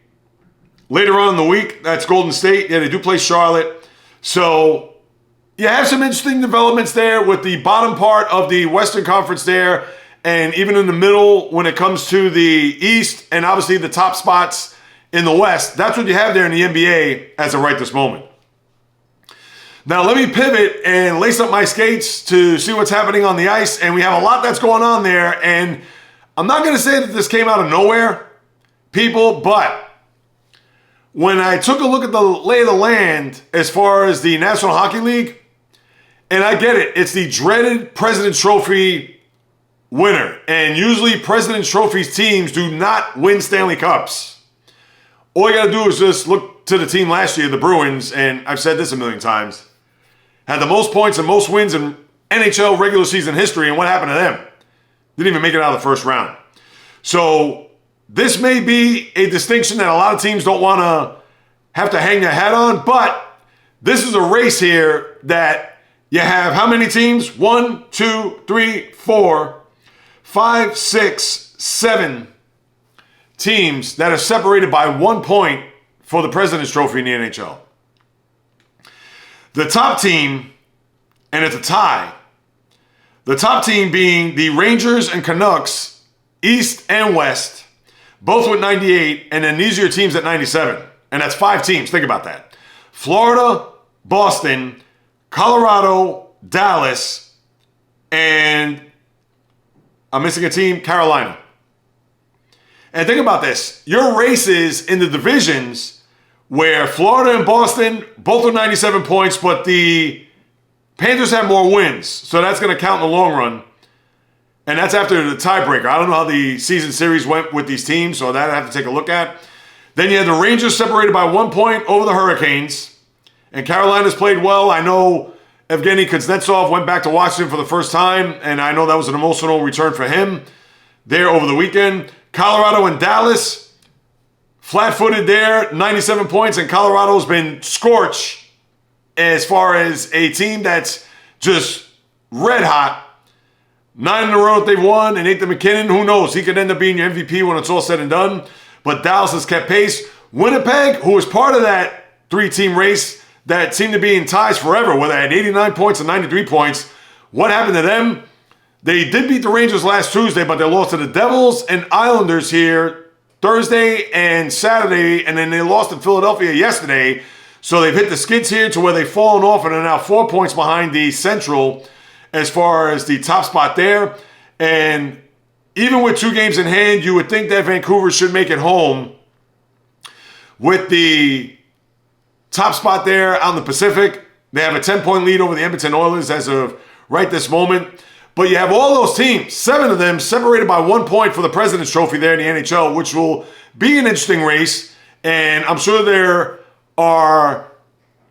[SPEAKER 3] Later on in the week, that's Golden State. Yeah, they do play Charlotte. So, you have some interesting developments there with the bottom part of the Western Conference there, and even in the middle when it comes to the East, and obviously the top spots in the West. That's what you have there in the NBA as of right this moment. Now, let me pivot and lace up my skates to see what's happening on the ice. And we have a lot that's going on there. And I'm not going to say that this came out of nowhere, people, but when I took a look at the lay of the land as far as the National Hockey League, and I get it, it's the dreaded President's Trophy winner. And usually President's Trophy's teams do not win Stanley Cups. All you got to do is just look to the team last year, the Bruins, and I've said this a million times, had the most points and most wins in NHL regular season history, and what happened to them? Didn't even make it out of the first round. So this may be a distinction that a lot of teams don't want to have to hang their hat on, but this is a race here that you have how many teams? 1, 2, 3, 4, 5, 6, 7 teams that are separated by 1 point for the President's Trophy in the NHL. The top team, and it's a tie, the top team being the Rangers and Canucks, East and West, both with 98, and then these are your teams at 97. And that's 5 teams. Think about that. Florida, Boston, Colorado, Dallas, and I'm missing a team, Carolina. And think about this. Your races in the divisions where Florida and Boston both with 97 points, but the Panthers have more wins. So that's going to count in the long run. And that's after the tiebreaker. I don't know how the season series went with these teams, so that I have to take a look at. Then you had the Rangers separated by 1 point over the Hurricanes. And Carolina's played well. I know Evgeny Kuznetsov went back to Washington for the first time, and I know that was an emotional return for him there over the weekend. Colorado and Dallas, flat-footed there, 97 points, and Colorado's been scorched as far as a team that's just red hot. 9 in a row that they've won, and Nathan McKinnon, who knows, he could end up being your MVP when it's all said and done. But Dallas has kept pace. Winnipeg, who was part of that 3-team race that seemed to be in ties forever, where they had 89 points and 93 points. What happened to them? They did beat the Rangers last Tuesday, but they lost to the Devils and Islanders here Thursday and Saturday, and then they lost in Philadelphia yesterday. So they've hit the skids here to where they've fallen off and are now 4 points behind the Central as far as the top spot there. And even with 2 games in hand, you would think that Vancouver should make it home with the top spot there out in the Pacific. They have a 10-point lead over the Edmonton Oilers as of right this moment. But you have all those teams, 7 of them, separated by 1 point for the President's Trophy there in the NHL, which will be an interesting race. And I'm sure there are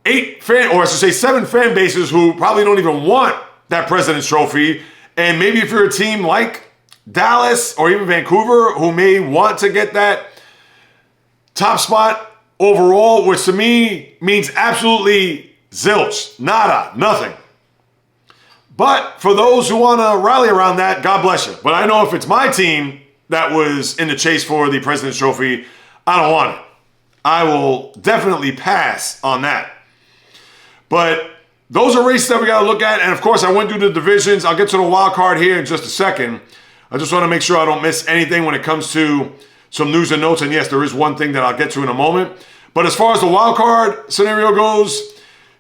[SPEAKER 3] 7 fan bases who probably don't even want that President's Trophy. And maybe if you're a team like Dallas or even Vancouver who may want to get that top spot overall, which to me means absolutely zilch, nada, nothing. But for those who want to rally around that, God bless you. But I know if it's my team that was in the chase for the President's Trophy, I don't want it. I will definitely pass on that. But those are races that we got to look at. And of course, I went through the divisions. I'll get to the wild card here in just a second. I just want to make sure I don't miss anything when it comes to some news and notes. And yes, there is one thing that I'll get to in a moment. But as far as the wild card scenario goes,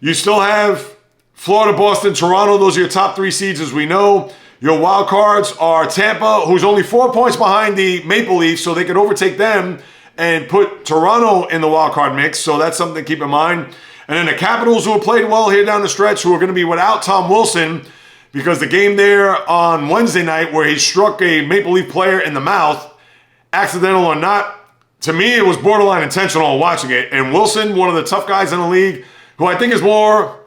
[SPEAKER 3] you still have Florida, Boston, Toronto. Those are your top 3 seeds, as we know. Your wild cards are Tampa, who's only 4 points behind the Maple Leafs, so they could overtake them and put Toronto in the wild card mix. So that's something to keep in mind. And then the Capitals, who have played well here down the stretch, who are going to be without Tom Wilson, because the game there on Wednesday night where he struck a Maple Leaf player in the mouth, accidental or not, to me it was borderline intentional watching it. And Wilson, one of the tough guys in the league, who I think is more,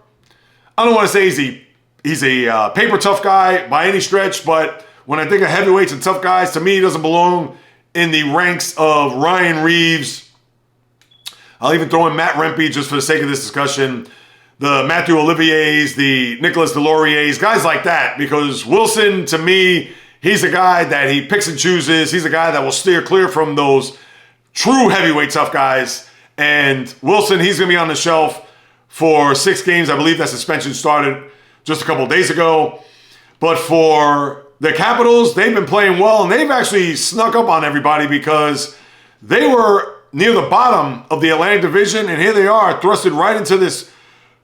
[SPEAKER 3] I don't want to say he's a paper tough guy by any stretch, but when I think of heavyweights and tough guys, to me he doesn't belong in the ranks of Ryan Reeves. I'll even throw in Matt Rempe just for the sake of this discussion. The Matthew Oliviers, the Nicolas Deloriers, guys like that. Because Wilson, to me, he's a guy that he picks and chooses. He's a guy that will steer clear from those true heavyweight tough guys. And Wilson, he's going to be on the shelf for 6 games. I believe that suspension started just a couple days ago. But for the Capitals, they've been playing well. And they've actually snuck up on everybody because they were near the bottom of the Atlantic Division. And here they are, thrusted right into this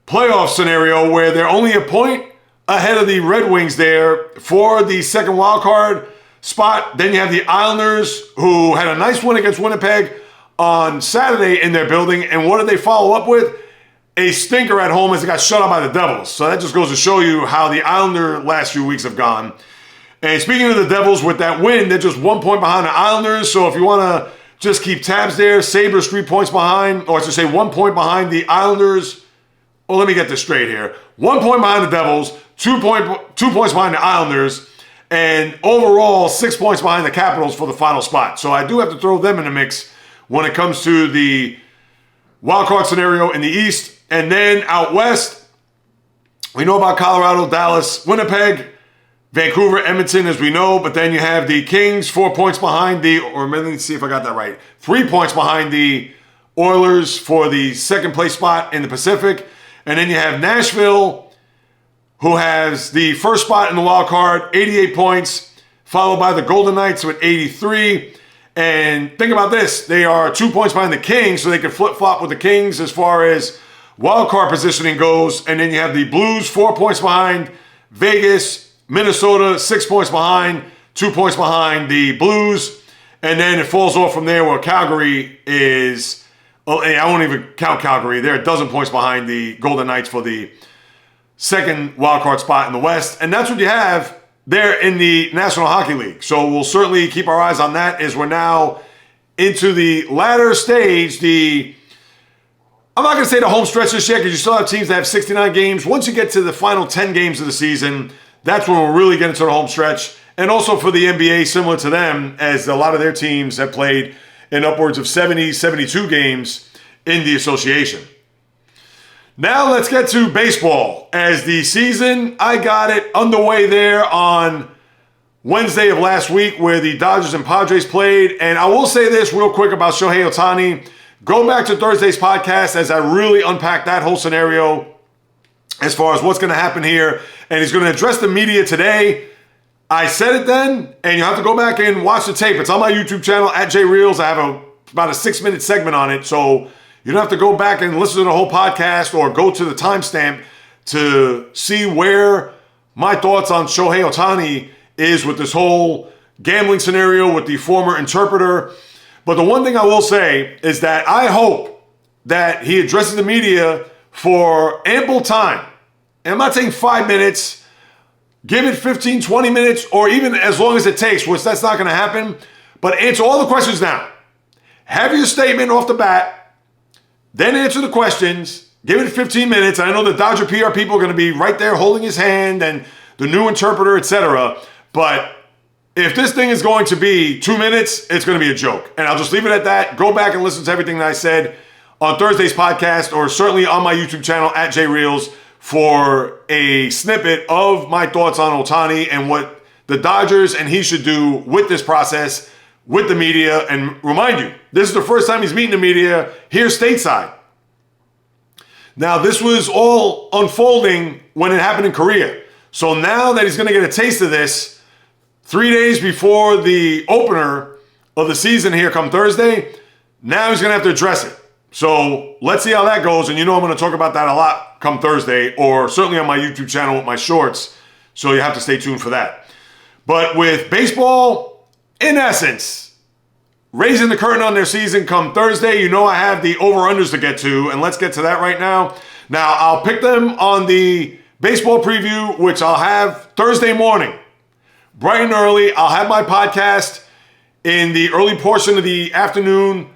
[SPEAKER 3] playoff scenario where they're only a point ahead of the Red Wings there for the second wild card spot. Then you have the Islanders, who had a nice win against Winnipeg on Saturday in their building. And what did they follow up with? A stinker at home as they got shut out by the Devils. So that just goes to show you how the Islander last few weeks have gone. And speaking of the Devils, with that win, they're just 1 point behind the Islanders. So if you want to just keep tabs there, Sabres 3 points behind, or I should say 1 point behind the Islanders. Well, let me get this straight here. 1 point behind the Devils, 2 points behind the Islanders, and overall 6 points behind the Capitals for the final spot. So I do have to throw them in the mix when it comes to the wild card scenario in the East. And then out West, we know about Colorado, Dallas, Winnipeg, Vancouver, Edmonton, as we know. But then you have the Kings, 4 points behind let me see if I got that right. 3 points behind the Oilers for the second place spot in the Pacific. And then you have Nashville, who has the first spot in the wild card, 88 points, followed by the Golden Knights with 83. And think about this. They are 2 points behind the Kings, so they can flip-flop with the Kings as far as wild card positioning goes. And then you have the Blues, 4 points behind Vegas, Minnesota, 6 points behind, 2 points behind the Blues. And then it falls off from there where Calgary is... Well, I won't even count Calgary. They're a dozen points behind the Golden Knights for the second wildcard spot in the West. And that's what you have there in the National Hockey League. So we'll certainly keep our eyes on that as we're now into the latter stage. I'm not going to say the home stretch this year because you still have teams that have 69 games. Once you get to the final 10 games of the season, that's when we'll really get into the home stretch. And also for the NBA, similar to them, as a lot of their teams have played in upwards of 70, 72 games in the association. Now let's get to baseball. As the season, I got it underway there on Wednesday of last week where the Dodgers and Padres played. And I will say this real quick about Shohei Ohtani. Go back to Thursday's podcast as I really unpack that whole scenario as far as what's going to happen here. And he's going to address the media today. I said it then, and you have to go back and watch the tape. It's on my YouTube channel, at JAYREELZ. I have about a 6-minute segment on it, so you don't have to go back and listen to the whole podcast or go to the timestamp to see where my thoughts on Shohei Ohtani is with this whole gambling scenario with the former interpreter. But the one thing I will say is that I hope that he addresses the media for ample time. And I'm not saying 5 minutes. Give it 15, 20 minutes, or even as long as it takes, which that's not going to happen. But answer all the questions now. Have your statement off the bat, then answer the questions. Give it 15 minutes. I know the Dodger PR people are going to be right there holding his hand and the new interpreter, etc. But if this thing is going to be 2 minutes, it's going to be a joke. And I'll just leave it at that. Go back and listen to everything that I said on Thursday's podcast, or certainly on my YouTube channel, at JAYREELZ, for a snippet of my thoughts on Ohtani and what the Dodgers and he should do with this process, with the media. And remind you, this is the first time he's meeting the media here stateside. Now, this was all unfolding when it happened in Korea. So now that he's going to get a taste of this 3 days before the opener of the season here come Thursday, now he's going to have to address it. So let's see how that goes. And you know I'm going to talk about that a lot come Thursday, or certainly on my YouTube channel with my shorts. So you have to stay tuned for that. But with baseball, in essence, raising the curtain on their season come Thursday, you know I have the over-unders to get to, and let's get to that right now. Now, I'll pick them on the baseball preview, which I'll have Thursday morning. Bright and early, I'll have my podcast in the early portion of the afternoon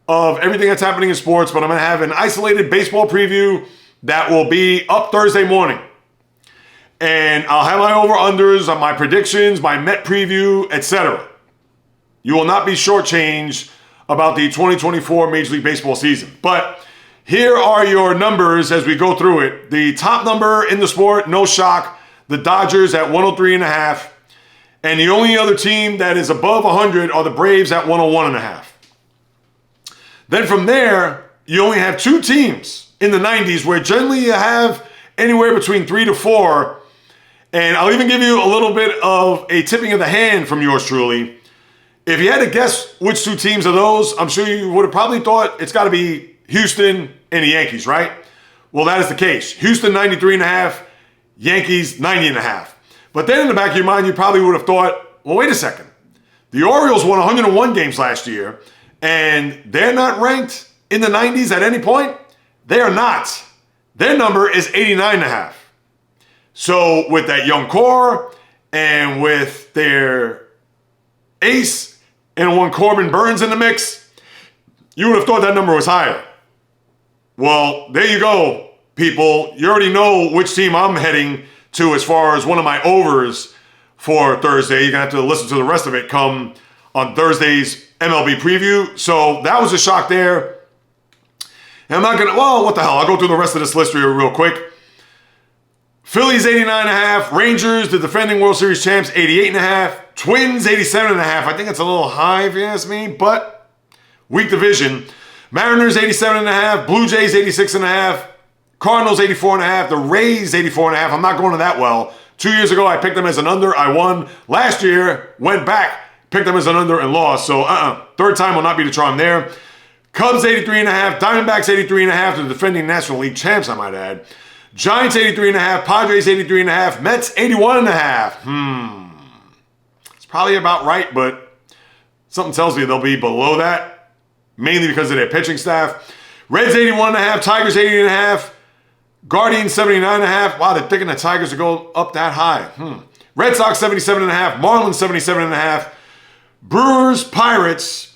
[SPEAKER 3] of everything that's happening in sports, but I'm going to have an isolated baseball preview that will be up Thursday morning. And I'll have my over-unders on my predictions, my Met preview, etc. You will not be shortchanged about the 2024 Major League Baseball season. But here are your numbers as we go through it. The top number in the sport, no shock, the Dodgers at 103.5. And the only other team that is above 100 are the Braves at 101.5. Then from there, you only have two teams in the 90s where generally you have anywhere between 3 to 4. And I'll even give you a little bit of a tipping of the hand from yours truly. If you had to guess which two teams are those, I'm sure you would have probably thought it's got to be Houston and the Yankees, right? Well, that is the case. Houston 93.5, Yankees 90.5. But then in the back of your mind, you probably would have thought, well, wait a second. The Orioles won 101 games last year, and they're not ranked in the 90s at any point? They are not. Their number is 89.5. So with that young core and with their ace and one Corbin Burns in the mix, you would have thought that number was higher. Well, there you go, people. You already know which team I'm heading to as far as one of my overs for Thursday. You're going to have to listen to the rest of it come on Thursday's MLB preview. So that was a shock there. And I'm not going to, well, what the hell? I'll go through the rest of this list here real quick. Phillies 89.5, Rangers, the defending World Series champs, 88.5, Twins 87.5. I think it's a little high if you ask me, but weak division. Mariners 87.5, Blue Jays 86.5, Cardinals 84.5, the Rays 84.5. I'm not going to that well. 2 years ago, I picked them as an under. I won. Last year, went back, picked them as an under and lost. So, third time will not be the charm there. Cubs 83.5, Diamondbacks 83.5, the defending National League champs, I might add. Giants 83.5, Padres 83.5, Mets 81.5. It's probably about right, but something tells me they'll be below that, mainly because of their pitching staff. Reds 81.5, Tigers 80.5, Guardians 79.5. Wow, they're thinking the Tigers are going up that high. Red Sox 77.5, Marlins 77.5, Brewers, Pirates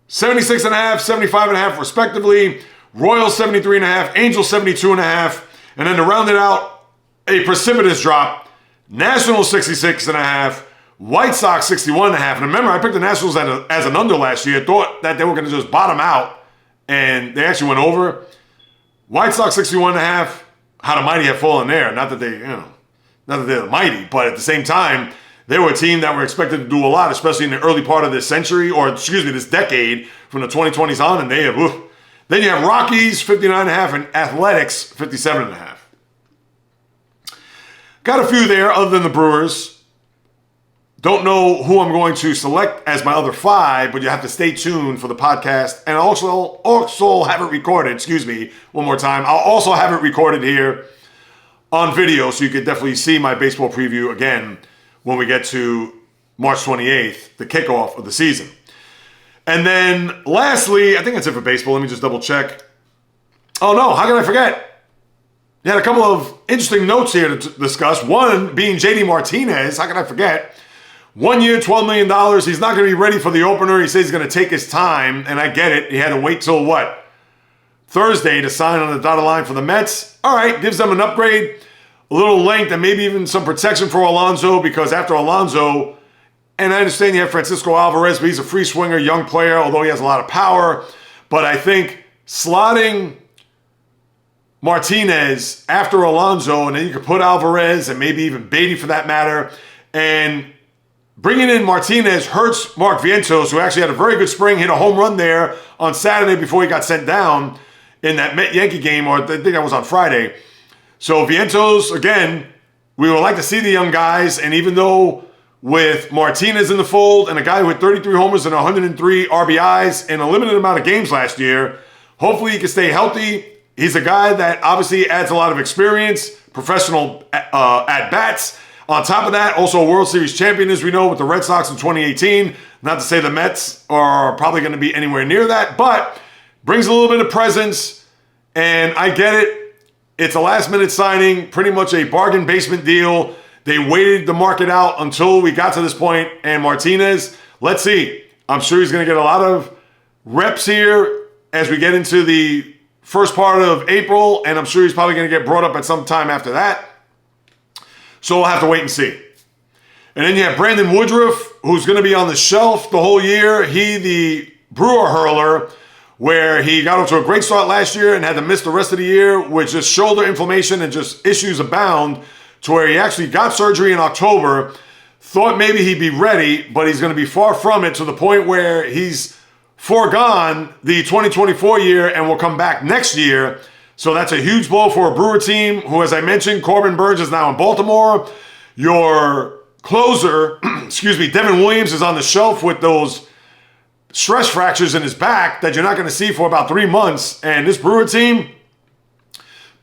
[SPEAKER 3] 76.5, 75.5 respectively. Royals 73.5, Angels 72.5. And then to round it out, a precipitous drop, Nationals 66.5, White Sox 61.5. And remember, I picked the Nationals as an under last year. Thought that they were going to just bottom out, and they actually went over. White Sox 61.5. How the mighty have fallen there. Not that they're the mighty, but at the same time, they were a team that were expected to do a lot, especially in the early part of this century, or this decade, from the 2020s on, and they have. Then you have Rockies, 59.5, and Athletics, 57.5. Got a few there other than the Brewers. Don't know who I'm going to select as my other 5, but you have to stay tuned for the podcast. And also have it recorded, one more time. I'll also have it recorded here on video, so you can definitely see my baseball preview again when we get to March 28th, the kickoff of the season. And then lastly, I think that's it for baseball. Let me just double check. Oh no, how can I forget? You had a couple of interesting notes here to discuss. One being JD Martinez. How can I forget? 1 year, $12 million. He's not going to be ready for the opener. He says he's going to take his time, and I get it. He had to wait till what? Thursday to sign on the dotted line for the Mets. All right, gives them an upgrade, a little length, and maybe even some protection for Alonso, because after Alonso, and I understand you have Francisco Alvarez, but he's a free swinger, young player, although he has a lot of power. But I think slotting Martinez after Alonso, and then you could put Alvarez and maybe even Beatty for that matter. And bringing in Martinez hurts Mark Vientos, who actually had a very good spring, hit a home run there on Saturday before he got sent down in that Met-Yankee game, or I think that was on Friday. So Vientos, again, we would like to see the young guys, and even though with Martinez in the fold and a guy who hit 33 homers and 103 RBIs in a limited amount of games last year, hopefully he can stay healthy. He's a guy that obviously adds a lot of experience, professional at-bats. On top of that, also a World Series champion, as we know, with the Red Sox in 2018. Not to say the Mets are probably going to be anywhere near that, but brings a little bit of presence, and I get it. It's a last-minute signing, pretty much a bargain basement deal. They waited the market out until we got to this point, and Martinez, let's see. I'm sure he's going to get a lot of reps here as we get into the first part of April, and I'm sure he's probably going to get brought up at some time after that. So we'll have to wait and see. And then you have Brandon Woodruff, who's going to be on the shelf the whole year. He, the Brewer hurler, where he got off to a great start last year and had to miss the rest of the year with just shoulder inflammation and just issues abound, to where he actually got surgery in October, thought maybe he'd be ready, but he's going to be far from it, to the point where he's foregone the 2024 year and will come back next year. So that's a huge blow for a Brewer team who, as I mentioned, Corbin Burns is now in Baltimore. Your closer, Devin Williams is on the shelf with those stress fractures in his back that you're not going to see for about 3 months. And this Brewer team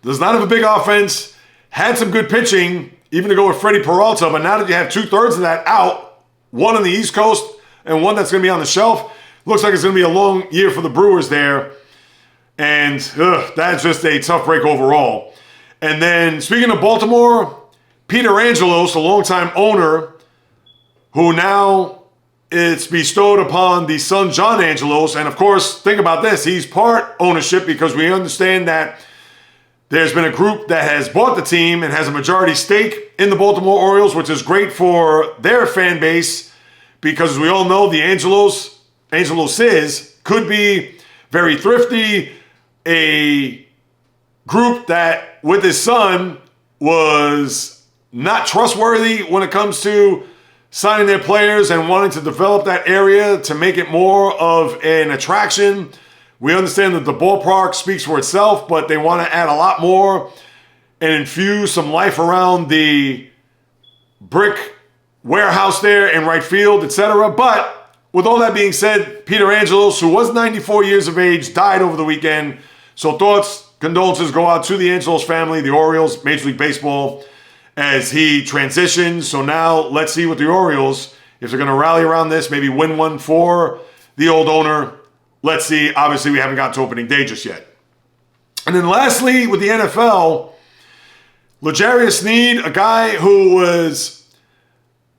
[SPEAKER 3] does not have a big offense, had some good pitching, even to go with Freddie Peralta, but now that you have 2/3 of that out, one on the East Coast and one that's going to be on the shelf, looks like it's going to be a long year for the Brewers there. And that's just a tough break overall. And then, speaking of Baltimore, Peter Angelos, the longtime owner, who now it's bestowed upon the son John Angelos. And of course, think about this, he's part ownership, because we understand that there's been a group that has bought the team and has a majority stake in the Baltimore Orioles, which is great for their fan base, because as we all know, the Angeloses could be very thrifty, a group that with his son was not trustworthy when it comes to signing their players and wanting to develop that area to make it more of an attraction. We understand that the ballpark speaks for itself, but they want to add a lot more and infuse some life around the brick warehouse there in right field, etc. But with all that being said, Peter Angelos, who was 94 years of age, died over the weekend. So thoughts, condolences go out to the Angelos family, the Orioles, Major League Baseball, as he transitions. So now let's see what the Orioles, if they're going to rally around this, maybe win one for the old owner. Let's see. Obviously, we haven't got to opening day just yet. And then lastly, with the NFL, L'Jarius Sneed, a guy who was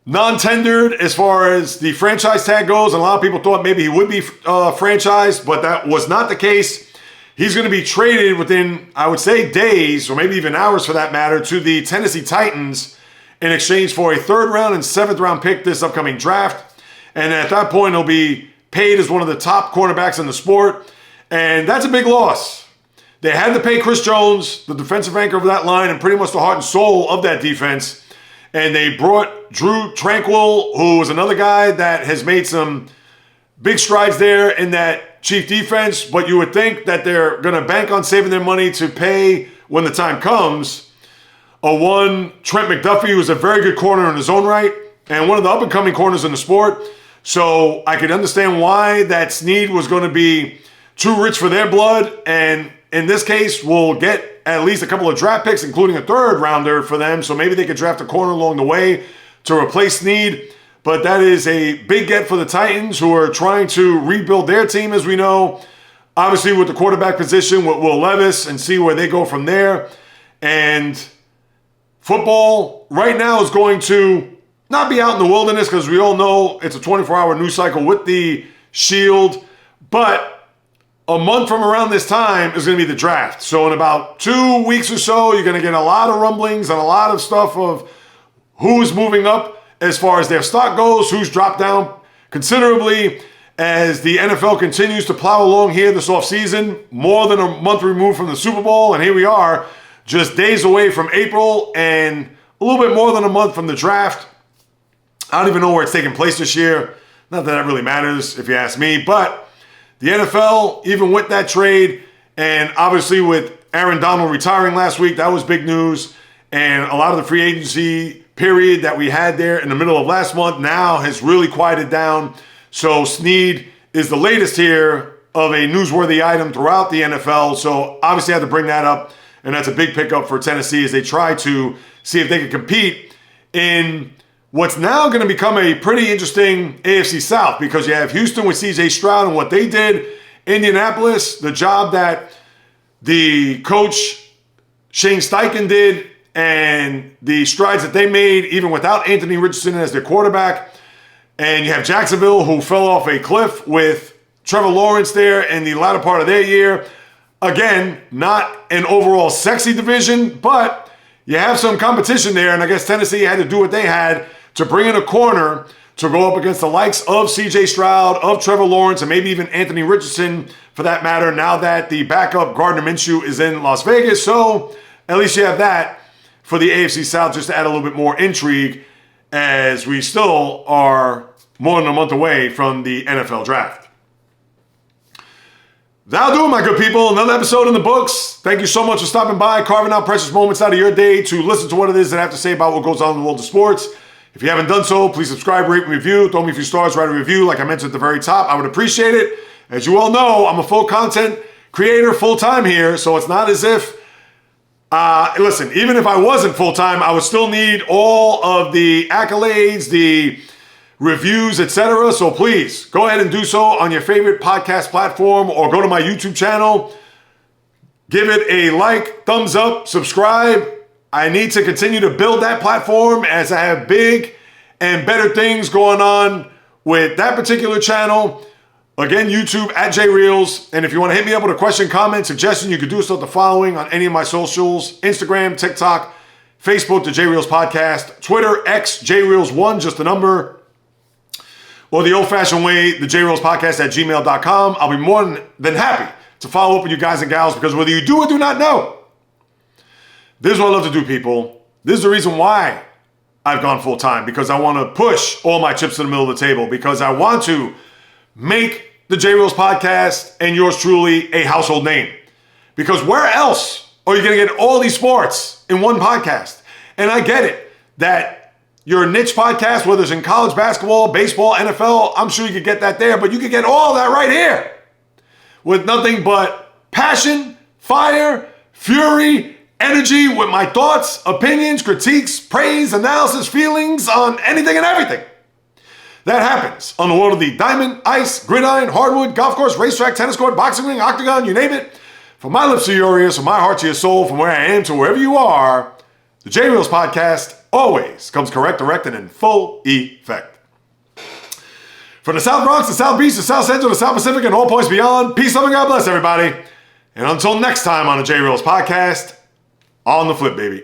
[SPEAKER 3] non-tendered as far as the franchise tag goes, and a lot of people thought maybe he would be franchised, but that was not the case. He's going to be traded within, I would say, days, or maybe even hours for that matter, to the Tennessee Titans in exchange for a 3rd round and 7th round pick this upcoming draft. And at that point, he'll be paid as one of the top cornerbacks in the sport. And that's a big loss. They had to pay Chris Jones, the defensive anchor of that line, and pretty much the heart and soul of that defense. And they brought Drew Tranquill, who was another guy that has made some big strides there in that chief defense, but you would think that they're going to bank on saving their money to pay when the time comes. Trent McDuffie, who's a very good corner in his own right, and one of the up-and-coming corners in the sport. So I could understand why that Sneed was going to be too rich for their blood, and in this case, we'll get at least a couple of draft picks, including a 3rd rounder for them, so maybe they could draft a corner along the way to replace Sneed. But that is a big get for the Titans, who are trying to rebuild their team, as we know. Obviously, with the quarterback position with Will Levis, and see where they go from there. And football right now is going to not be out in the wilderness, because we all know it's a 24-hour news cycle with the Shield. But a month from around this time is going to be the draft. So in about 2 weeks or so, you're going to get a lot of rumblings and a lot of stuff of who's moving up as far as their stock goes, who's dropped down considerably. as the NFL continues to plow along here this offseason, more than a month removed from the Super Bowl, and here we are, just days away from April and a little bit more than a month from the draft. I don't even know where it's taking place this year. Not that really matters if you ask me, but the NFL, even with that trade, and obviously with Aaron Donald retiring last week, that was big news, and a lot of the free agency period that we had there in the middle of last month now has really quieted down. So Sneed is the latest here of a newsworthy item throughout the NFL. So obviously I had to bring that up, and that's a big pickup for Tennessee as they try to see if they can compete in what's now going to become a pretty interesting AFC South, because you have Houston with CJ Stroud and what they did, Indianapolis, the job that the coach Shane Steichen did, and the strides that they made even without Anthony Richardson as their quarterback. And you have Jacksonville, who fell off a cliff with Trevor Lawrence there in the latter part of their year. Again, not an overall sexy division, but you have some competition there. And I guess Tennessee had to do what they had to bring in a corner to go up against the likes of CJ Stroud, of Trevor Lawrence, and maybe even Anthony Richardson for that matter, now that the backup Gardner Minshew is in Las Vegas. So at least you have that for the AFC South, just to add a little bit more intrigue, as we still are more than a month away from the NFL draft. That'll do it, my good people. Another episode in the books. Thank you so much for stopping by, carving out precious moments out of your day to listen to what it is that I have to say about what goes on in the world of sports. If you haven't done so, please subscribe, rate, and review. Throw me a few stars, write a review like I mentioned at the very top. I would appreciate it. As you all know, I'm a full content creator full-time here, so it's not as if listen, even if I wasn't full-time, I would still need all of the accolades, the reviews, etc. So please, go ahead and do so on your favorite podcast platform, or go to my YouTube channel. Give it a like, thumbs up, subscribe. I need to continue to build that platform as I have big and better things going on with that particular channel. Again, YouTube at JAYREELZ. And if you want to hit me up with a question, comment, suggestion, you can do so at the following on any of my socials: Instagram, TikTok, Facebook, the JAYREELZ Podcast, Twitter, X, JAYREELZ1, just the number, or the old-fashioned way, the JAYREELZ Podcast at gmail.com. I'll be more than happy to follow up with you guys and gals, because whether you do or do not know, this is what I love to do, people. This is the reason why I've gone full-time, because I want to push all my chips to the middle of the table, because I want to make the JAYREELZ Podcast and yours truly a household name. Because where else are you going to get all these sports in one podcast? And I get it that your niche podcast, whether it's in college basketball, baseball, NFL, I'm sure you could get that there, but you could get all that right here with nothing but passion, fire, fury, energy, with my thoughts, opinions, critiques, praise, analysis, feelings on anything and everything that happens on the world of the diamond, ice, gridiron, hardwood, golf course, racetrack, tennis court, boxing ring, octagon, you name it. From my lips to your ears, from my heart to your soul, from where I am to wherever you are, the JAYREELZ Podcast always comes correct, direct, and in full effect. From the South Bronx, the South Beach, the South Central, the South Pacific, and all points beyond, peace, love, and God bless everybody. And until next time on the JAYREELZ Podcast, on the flip, baby.